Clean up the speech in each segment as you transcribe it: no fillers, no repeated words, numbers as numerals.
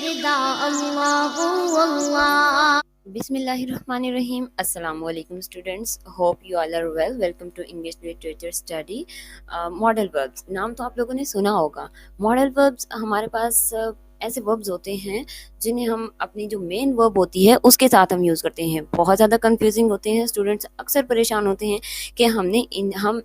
रिदा अल्लाहु अल्लाह। Bismillahirrahmanirrahim. Assalamu alaikum students. Hope you all are well. Welcome to English Literature Study. Modal verbs. नाम तो आप लोगों ने सुना होगा. Modal verbs हमारे पास ऐसे वर्ब्स होते हैं जिन्हें हम अपनी जो मेन वर्ब होती है उसके साथ हम यूज़ करते हैं. बहुत ज़्यादा कंफ्यूजिंग होते हैं. स्टूडेंट्स अक्सर परेशान होते हैं कि हम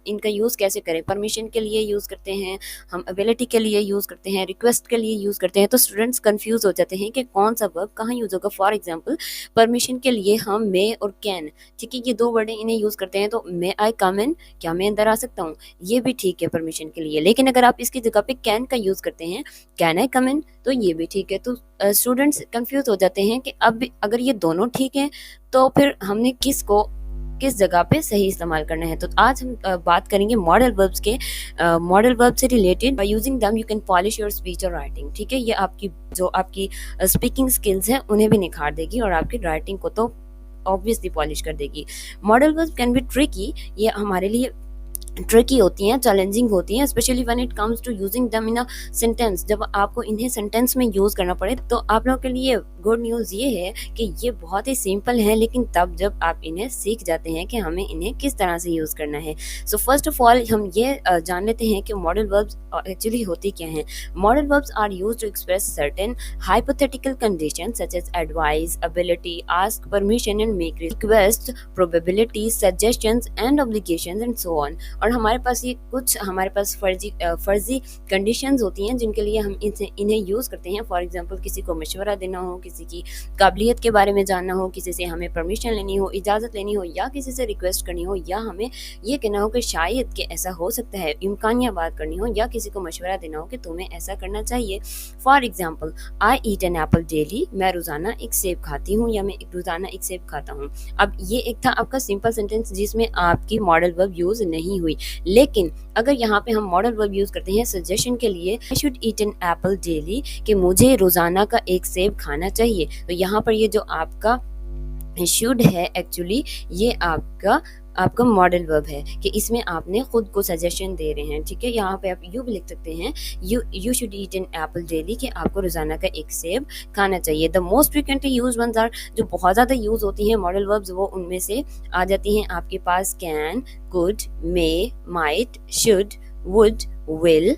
इनका यूज़ कैसे करें. परमिशन के लिए यूज़ करते हैं, हम एबिलिटी के लिए यूज़ करते हैं, रिक्वेस्ट के लिए यूज़ करते हैं. तो स्टूडेंट्स कंफ्यूज हो जाते हैं कि कौन सा वर्ब कहाँ यूज़ होगा. फॉर एग्जाम्पल परमिशन के लिए हम मे और कैन, ठीक है, ये दो वर्ड इन्हें यूज़ करते हैं. तो मे आई कम इन, क्या मैं अंदर आ सकता हूँ, ये भी ठीक है परमिशन के लिए. लेकिन अगर आप इसकी जगह पे कैन का यूज़ करते हैं, कैन आई कम इन, तो ये भी ठीक है. तो स्टूडेंट्स कंफ्यूज हो जाते हैं कि अब अगर ये दोनों ठीक हैं तो फिर हमने किस जगह पे सही इस्तेमाल करना है. तो आज हम बात करेंगे मॉडल वर्ब्स के. मॉडल वर्ब से related. By using them you can polish your speech और राइटिंग. ठीक है, ये आपकी स्पीकिंग स्किल्स हैं उन्हें भी निखार देगी और आपकी राइटिंग को तो ऑब्वियसली पॉलिश कर देगी. Modal verb can be tricky. ये हमारे लिए ट्रिकी होती हैं, चैलेंजिंग होती हैं, specially when it comes to using them in a sentence. जब आपको इन्हें सेंटेंस में यूज़ करना पड़े तो आप लोगों के लिए गुड न्यूज़ ये है कि ये बहुत ही सिंपल है, लेकिन तब जब आप इन्हें सीख जाते हैं कि हमें इन्हें किस तरह से यूज़ करना है. सो फर्स्ट ऑफ ऑल हम ये जान लेते हैं कि मॉडल वर्ब्स एक्चुअली होती क्या हैं. Modal verbs are used to express certain hypothetical conditions such as advice, ability, ask permission and make request, probability, suggestions and obligations and so on. और हमारे पास फर्जी कंडीशंस होती हैं जिनके लिए हम इन्हें यूज़ करते हैं. फॉर एग्जांपल किसी को मशवरा देना हो, किसी की काबिलियत के बारे में जानना हो, किसी से हमें परमिशन लेनी हो, इजाज़त लेनी हो, या किसी से रिक्वेस्ट करनी हो, या हमें ये कहना हो कि शायद कि ऐसा हो सकता है, इम्कानिया बात करनी हो, या किसी को मशवरा देना हो कि तुम्हें ऐसा करना चाहिए. For example I eat an apple daily. मैं रोज़ाना एक सेब खाती हूँ या मैं रोज़ाना एक सेब खाता हूँ. अब ये एक था आपका सिंपल सेंटेंस जिसमें आपकी मॉडल वर्ब यूज़ नहीं हुई. लेकिन अगर यहाँ पे हम मॉडल वर्ब यूज करते हैं सजेशन के लिए, I should eat an apple daily, कि मुझे रोजाना का एक सेब खाना चाहिए. तो यहाँ पर ये जो आपका शुड है एक्चुअली ये आपका मॉडल वर्ब है कि इसमें आपने खुद को सजेशन दे रहे हैं. ठीक है, यहाँ पे आप यू भी लिख सकते हैं, you should eat an apple daily, कि आपको रोजाना का एक सेब खाना चाहिए. The most frequently use ones are, जो बहुत ज़्यादा यूज होती हैं मॉडल वर्ब्स, वो उनमें से आ जाती हैं आपके पास can, could, may, might, should, would, will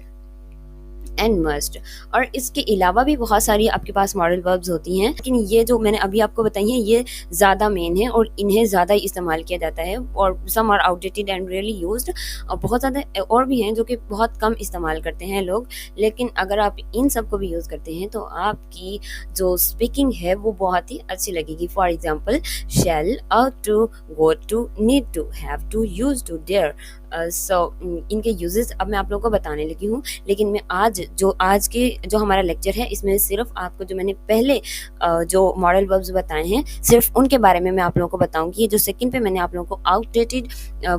and must. और इसके अलावा भी बहुत सारी आपके पास मॉडल वर्ब्स होती हैं, लेकिन ये जो मैंने अभी आपको बताई हैं ये ज़्यादा मेन है और इन्हें ज़्यादा इस्तेमाल किया जाता है. और some are outdated and really used. और बहुत ज़्यादा और भी हैं जो कि बहुत कम इस्तेमाल करते हैं लोग. लेकिन अगर आप इन सब को भी यूज़ करते हैं तो आपकी जो स्पीकिंग है वो बहुत ही अच्छी लगेगी. For example shall, ought to, go to, need to, have to, used to, dare. So इनके यूजेस अब मैं आप लोगों को बताने लगी हूँ. लेकिन मैं आज के जो हमारा लेक्चर है इसमें सिर्फ आपको जो मैंने पहले जो मॉडल वर्ब्स बताए हैं सिर्फ उनके बारे में मैं आप लोगों को बताऊंगी. ये जो सेकंड पे मैंने आप लोगों को आउटडेटेड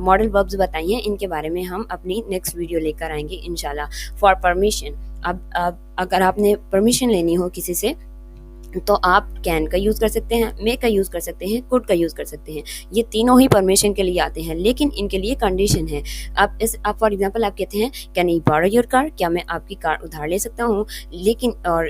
मॉडल वर्ब्स बताई हैं इनके बारे में हम अपनी नेक्स्ट वीडियो लेकर आएंगे इंशाल्लाह. फॉर परमिशन, अब अगर आपने परमिशन लेनी हो किसी से तो आप कैन का यूज़ कर सकते हैं, मे का यूज़ कर सकते हैं, कुड का यूज़ कर सकते हैं. ये तीनों ही परमिशन के लिए आते हैं, लेकिन इनके लिए कंडीशन है. आप फॉर एग्जांपल आप कहते हैं can I borrow your car, क्या मैं आपकी कार उधार ले सकता हूँ. लेकिन और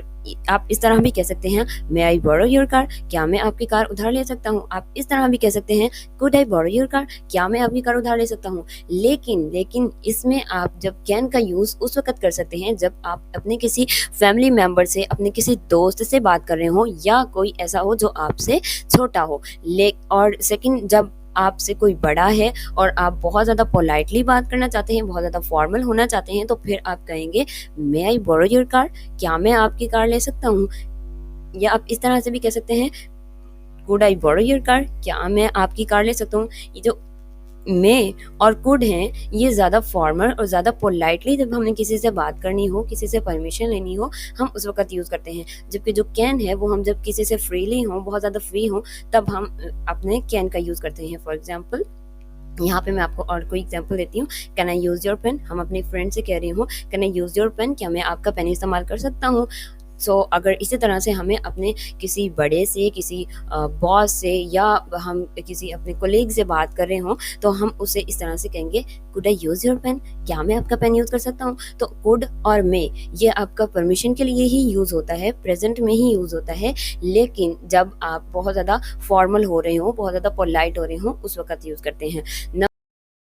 आप इस तरह भी कह सकते हैं मे आई बोरो योर कार, क्या मैं आपकी कार उधार ले सकता हूँ. आप इस तरह भी कह सकते हैं could I borrow your car, क्या मैं आपकी कार उधार ले सकता हूँ. लेकिन इसमें आप जब कैन का यूज़ उस वक्त कर सकते हैं जब आप अपने किसी फैमिली मेम्बर से, अपने किसी दोस्त से बात कर रहे हो या कोई ऐसा हो जो आपसे छोटा हो. और सेकंड, जब आपसे कोई बड़ा है और आप बहुत ज़्यादा पोलाइटली बात करना चाहते हैं, बहुत ज़्यादा फॉर्मल होना चाहते हैं, तो फिर आप कहेंगे मे आई बोरो योर कार, क्या मैं आपकी कार ले सकता हूँ. या आप इस तरह से भी कह सकते हैं could I borrow your car, क्या मैं आपकी कार ले सकता हूँ. ये जो मे और कुड हैं ये ज़्यादा फॉर्मल और ज़्यादा पोलाइटली जब हमने किसी से बात करनी हो, किसी से परमिशन लेनी हो, हम उस वक्त यूज़ करते हैं. जबकि जो कैन है वो हम जब किसी से फ्रीली हों, बहुत ज़्यादा फ्री हों, तब हम अपने कैन का यूज़ करते हैं. फॉर एग्जाम्पल यहाँ पे मैं आपको और कोई एग्जांपल देती हूँ. Can I use your pen, हम अपने फ्रेंड से कह रही हूँ can I use your pen, क्या मैं आपका पेन इस्तेमाल कर सकता हूँ. सो अगर इसी तरह से हमें अपने किसी बड़े से, किसी बॉस से या हम किसी अपने कोलीग से बात कर रहे हों, तो हम उसे इस तरह से कहेंगे, could I use your pen? क्या मैं आपका पेन यूज़ कर सकता हूँ? तो कुड और मे ये आपका परमिशन के लिए ही यूज़ होता है, प्रेज़ेंट में ही यूज़ होता है, लेकिन जब आप बहुत ज़्यादा फॉर्मल हो रहे हों, बहुत ज़्यादा पोलाइट हो रहे हों, उस वक़्त यूज़ करते हैं।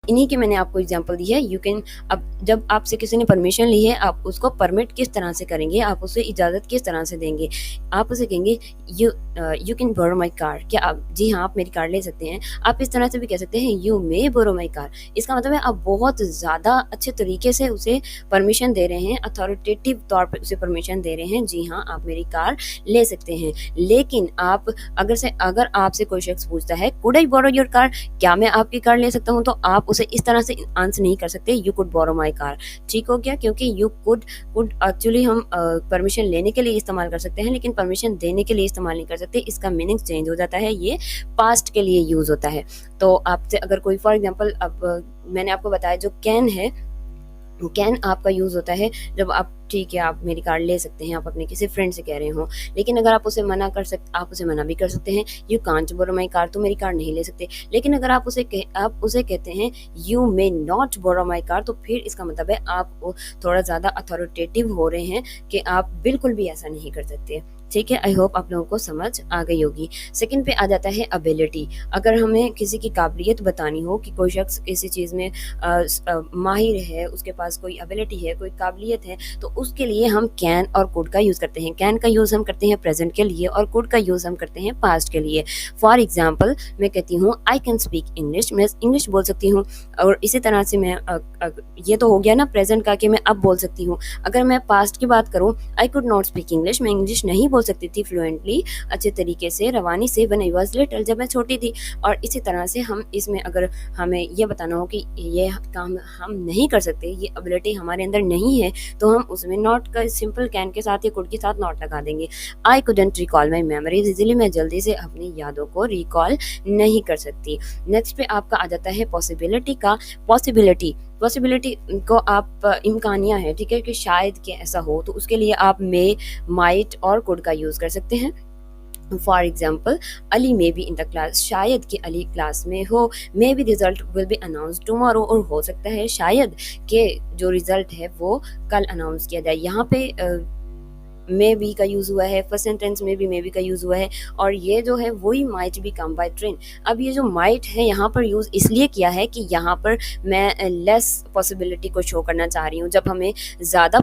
इन्हीं की मैंने आपको एग्जांपल दी है। यू कैन, अब जब आपसे किसी ने परमिशन ली है, आप उसको परमिट किस तरह से करेंगे, आप उसे इजाज़त किस तरह से देंगे? आप उसे कहेंगे, you can borrow my car, क्या आप, जी हाँ, आप मेरी कार ले सकते हैं। आप इस तरह से भी कह सकते हैं, you may borrow my car. इसका मतलब है आप बहुत ज़्यादा अच्छे तरीके से उसे परमिशन दे रहे हैं, अथॉरिटेटिव तौर पे उसे परमिशन दे रहे हैं, जी हाँ, आप मेरी कार ले सकते हैं। लेकिन आप अगर आपसे कोई शख्स पूछता है, could I borrow your car, क्या मैं आपकी कार ले सकता हूँ? तो आप उसे इस तरह से आंसर नहीं कर सकते, you could borrow my car. ठीक हो गया? क्योंकि यू कुड एक्चुअली हम परमिशन लेने के लिए इस्तेमाल कर सकते हैं, लेकिन परमिशन देने के लिए इस्तेमाल नहीं कर सकते। इसका मीनिंग चेंज हो जाता है, ये पास्ट के लिए यूज होता है। तो आपसे अगर कोई, फॉर एग्जाम्पल, अब मैंने आपको बताया जो कैन है, कैन आपका यूज़ होता है जब आप, ठीक है, आप मेरी कार ले सकते हैं, आप अपने किसी फ्रेंड से कह रहे हो। लेकिन अगर आप उसे आप उसे मना भी कर सकते हैं, you can't borrow my car, तो मेरी कार नहीं ले सकते। लेकिन अगर आप उसे कहते हैं, you may not borrow my car, तो फिर इसका मतलब है आप थोड़ा ज़्यादा अथॉरिटेटिव हो रहे हैं कि आप बिल्कुल भी ऐसा नहीं कर सकते। ठीक है, आई होप आप लोगों को समझ आ गई होगी। सेकंड पे आ जाता है एबिलिटी। अगर हमें किसी की काबिलियत बतानी हो कि कोई शख्स किसी चीज़ में माहिर है, उसके पास कोई एबिलिटी है, कोई काबिलियत है, तो उसके लिए हम कैन और कुड का यूज़ करते हैं। कैन का यूज़ हम करते हैं प्रेजेंट के लिए और कुड का यूज़ हम करते हैं पास्ट के लिए। फॉर एग्जाम्पल, मैं कहती हूँ, आई कैन स्पीक इंग्लिश, मैं इंग्लिश बोल सकती हूँ। और इसी तरह से मैं ये तो हो गया ना प्रेजेंट का, कि मैं अब बोल सकती हूँ। अगर मैं पास्ट की बात करूँ, I could not speak English, मैं इंग्लिश नहीं बोल सकती थी फ्लुएंटली, अच्छे तरीके से, रवानी से, व्हेन आई वाज लिटिल, जब मैं छोटी थी। और इसी तरह से हम इसमें अगर हमें ये बताना हो कि ये काम हम नहीं कर सकते, ये एबिलिटी हमारे अंदर नहीं है, तो हम उसमें नॉट का, सिंपल कैन के साथ या कुड के साथ नॉट लगा देंगे। I couldn't recall my memories easily, मैं जल्दी से अपनी यादों को रिकॉल नहीं कर सकती। नेक्स्ट पे आपका आ जाता है पॉसिबिलिटी का। पॉसिबिलिटी को आप, इम्कानिया है, ठीक है, कि शायद कि ऐसा हो, तो उसके लिए आप मे, माइट और कुड का यूज़ कर सकते हैं। For example, Ali may be in the class, शायद कि अली क्लास में हो। May be result will be announce tomorrow, और हो सकता है शायद कि जो रिजल्ट है वो कल अनाउंस किया जाए। यहाँ पे मे बी का यूज़ हुआ है, फर्स्ट सेंटेंस में भी मे बी का यूज़ हुआ है, और ये जो है वही might be come by train. अब ये जो माइट है यहाँ पर यूज़ इसलिए किया है कि यहाँ पर मैं लेस पॉसिबिलिटी को शो करना चाह रही हूँ। जब हमें ज़्यादा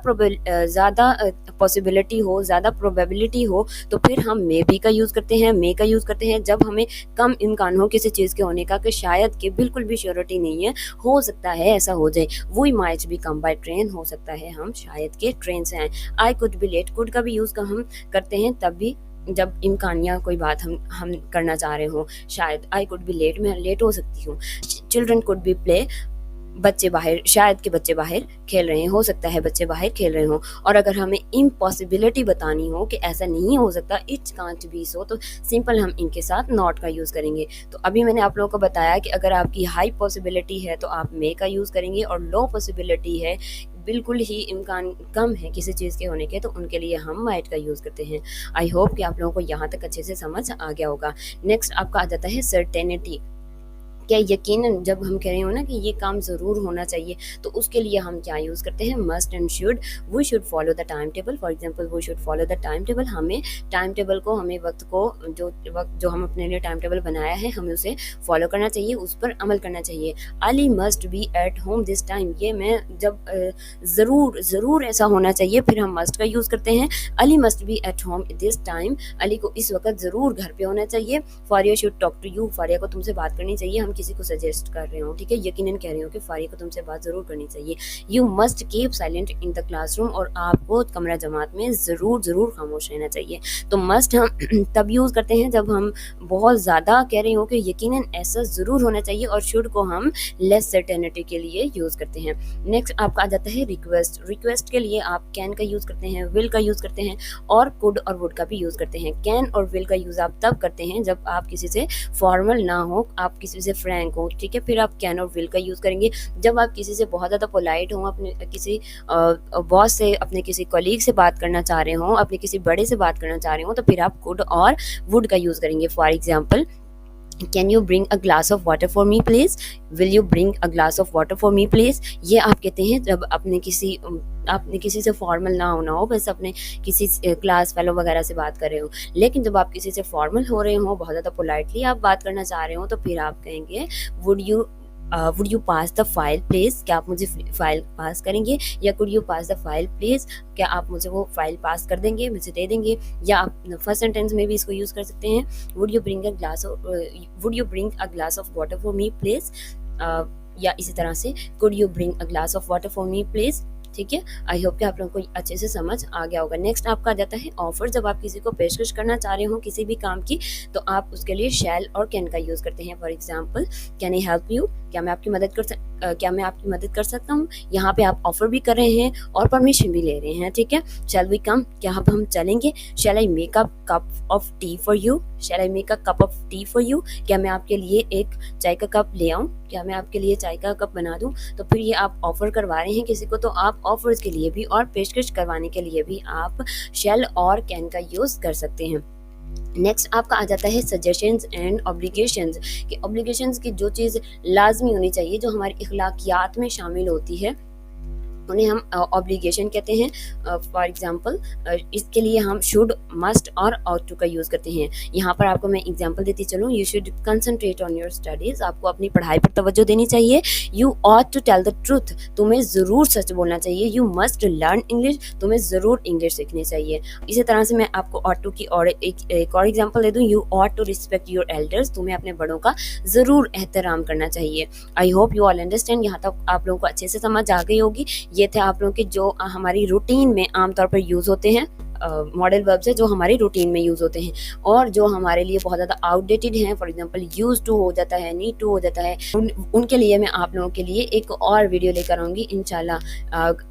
पॉसिबिलिटी हो, ज़्यादा प्रोबेबिलिटी हो, तो फिर हम मे बी का यूज़ करते हैं, मे का यूज़ करते हैं। जब हमें कम इम्कान हो किसी चीज़ के होने का, कि शायद कि बिल्कुल भी श्योरिटी नहीं है, हो सकता है ऐसा हो जाए, वही might be come by train, हो सकता है हम शायद के ट्रेन से आए। I could be late, could का भी यूज़ का हम करते हैं तब भी जब इम्कानिया कोई बात हम करना चाह रहे हो। शायद आई कुड बी लेट, मैं लेट हो सकती हूँ। चिल्ड्रन कुड बी प्ले, बच्चे बाहर, शायद के बच्चे बाहर खेल रहे हैं, हो सकता है बच्चे बाहर खेल रहे हों। और अगर हमें इम्पॉसिबिलिटी बतानी हो कि ऐसा नहीं हो सकता, इट कांट बी सो, तो सिंपल हम इनके साथ नॉट का यूज़ करेंगे। तो अभी मैंने आप लोगों को बताया कि अगर आपकी हाई पॉसिबिलिटी है तो आप मे का यूज़ करेंगे, और लो पॉसिबिलिटी है, बिल्कुल ही इम्कान कम है किसी चीज़ के होने के, तो उनके लिए हम माइट का यूज़ करते हैं। आई होप कि आप लोगों को यहाँ तक अच्छे से समझ आ गया होगा। नेक्स्ट आपका आ जाता है सर्टेनिटी। क्या यकीनन, जब हम कह रहे हो ना कि ये काम ज़रूर होना चाहिए, तो उसके लिए हम क्या यूज़ करते हैं, must and should. We should follow the time table. For example, we should follow the time table, हमें टाइम टेबल को, हमें वक्त को, वक्त जो हम अपने लिए टाइम टेबल बनाया है, हमें उसे फॉलो करना चाहिए, उस पर अमल करना चाहिए। Ali must be at home this time, ये मैं जब ज़रूर ऐसा होना चाहिए, फिर हम मस्ट का यूज़ करते हैं। Ali must be at home this time, Ali को इस वक्त ज़रूर घर पे होना चाहिए। Faria should talk to you, Faria को तुमसे बात करनी चाहिए। हम किसी को सजेस्ट कर रहे हो, ठीक है, यकीनन कह रहे हो कि फारिया को तुमसे बात ज़रूर करनी चाहिए। You must keep silent in the classroom, और आपको कमरा जमात में ज़रूर खामोश रहना चाहिए। तो मस्ट हम तब यूज़ करते हैं जब हम बहुत ज़्यादा कह रहे हो कि यकीनन ऐसा ज़रूर होना चाहिए, और शुड को हम लेस सर्टेनिटी के लिए यूज़ करते हैं। नेक्स्ट आपका आ जाता है रिक्वेस्ट। रिक्वेस्ट के लिए आप कैन का यूज़ करते हैं, विल का यूज़ करते हैं, और कुड और वुड का भी यूज़ करते हैं। कैन और विल का यूज़ आप तब करते हैं जब आप किसी से फॉर्मल ना हो, आप किसी से फ्रैंक हो, ठीक है। फिर आप कैन और विल का यूज़ करेंगे। जब आप किसी से बहुत ज़्यादा पोलाइट हों, अपने किसी बॉस से, अपने किसी कलीग से बात करना चाह रहे हों, अपने किसी बड़े से बात करना चाह रहे हों, तो फिर आप कुड और वुड का यूज़ करेंगे। For example, can you bring a glass of water for me please, will you bring a glass of water for me please. ये आप कहते हैं जब आपने किसी से फॉर्मल ना होना हो, बस अपने किसी क्लास फेलो वगैरह से बात कर रहे हो। लेकिन जब आप किसी से फॉर्मल हो रहे हो, बहुत ज़्यादा पोलाइटली आप बात करना चाह रहे हो, तो फिर आप कहेंगे would you pass the file please, क्या आप मुझे फाइल पास करेंगे, या could you pass the file please, क्या आप मुझे वो फाइल पास कर देंगे, मुझे दे देंगे। या आप फर्स्ट सेंटेंस में भी इसको यूज कर सकते हैं, would you bring a glass of water for me please, या इसी तरह से could you bring a glass of water for me please. ठीक है, आई होप कि आप लोगों को अच्छे से समझ आ गया होगा। नेक्स्ट आपका आ जाता है ऑफर। जब आप किसी को पेशकश करना चाह रहे हो किसी भी काम की, तो आप उसके लिए शैल और कैन का यूज करते हैं। For example, can I help you, क्या मैं आपकी मदद कर सकता हूँ। यहाँ पे आप ऑफर भी कर रहे हैं और परमिशन भी ले रहे हैं, ठीक है। शैल वी कम, क्या अब हम चलेंगे। Shall I make a cup of tea for you, shall I make a cup of tea for you, क्या मैं आपके लिए एक चाय का कप ले आऊँ, क्या मैं आपके लिए चाय का कप बना दूँ। तो फिर ये आप ऑफर करवा रहे हैं किसी को, तो आप ऑफर्स के लिए भी और पेशकश करवाने के लिए भी आप शैल और कैन का यूज कर सकते हैं। नेक्स्ट आपका आ जाता है सजेशंस एंड ऑब्लिगेशंस, कि ऑब्लिगेशंस की जो चीज़ लाजमी होनी चाहिए, जो हमारी इखलाकियात में शामिल होती है, उन्हें हम ऑब्लिगेशन कहते हैं। फॉर एग्जांपल, इसके लिए हम शुड, मस्ट और ought to का यूज़ करते हैं। यहाँ पर आपको मैं एग्जांपल देती चलूँ, you should concentrate on your studies, आपको अपनी पढ़ाई पर तवज्जो देनी चाहिए। You ought to tell the truth, तुम्हें ज़रूर सच बोलना चाहिए। यू मस्ट लर्न इंग्लिश, तुम्हें ज़रूर इंग्लिश सीखनी चाहिए। इसी तरह से मैं आपको ought to की और एक और एग्जाम्पल दे दूँ, you ought to respect your elders, तुम्हें अपने बड़ों का ज़रूर एहतराम करना चाहिए। I hope you all understand. यहाँ तक आप लोगों को अच्छे से समझ आ गई होगी। ये थे आप लोगों के जो हमारी रूटीन में आमतौर पर यूज़ होते हैं, मॉडल वर्ब्स है जो हमारी रूटीन में यूज़ होते हैं और जो हमारे लिए बहुत ज़्यादा आउटडेटेड हैं। फॉर एग्जांपल, यूज टू हो जाता है, नीड टू हो जाता है, उनके लिए मैं आप लोगों के लिए एक और वीडियो लेकर आऊँगी इंशाल्लाह।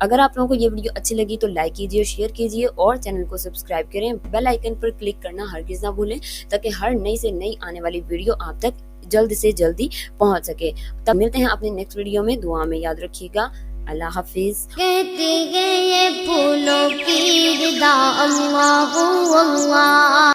अगर आप लोगों को ये वीडियो अच्छी लगी तो लाइक कीजिए, शेयर कीजिए और चैनल को सब्सक्राइब करें। बेल आइकन पर क्लिक करना हरगिज़ ना भूलें, ताकि हर नई से नई आने वाली वीडियो आप तक जल्द से जल्दी पहुँच सके। तब मिलते हैं अपने नेक्स्ट वीडियो में। दुआ में याद रखिएगा। अल्लाह हाफिज। कहते हैं ये फूलों की विदा, अल्लाह अल्लाह।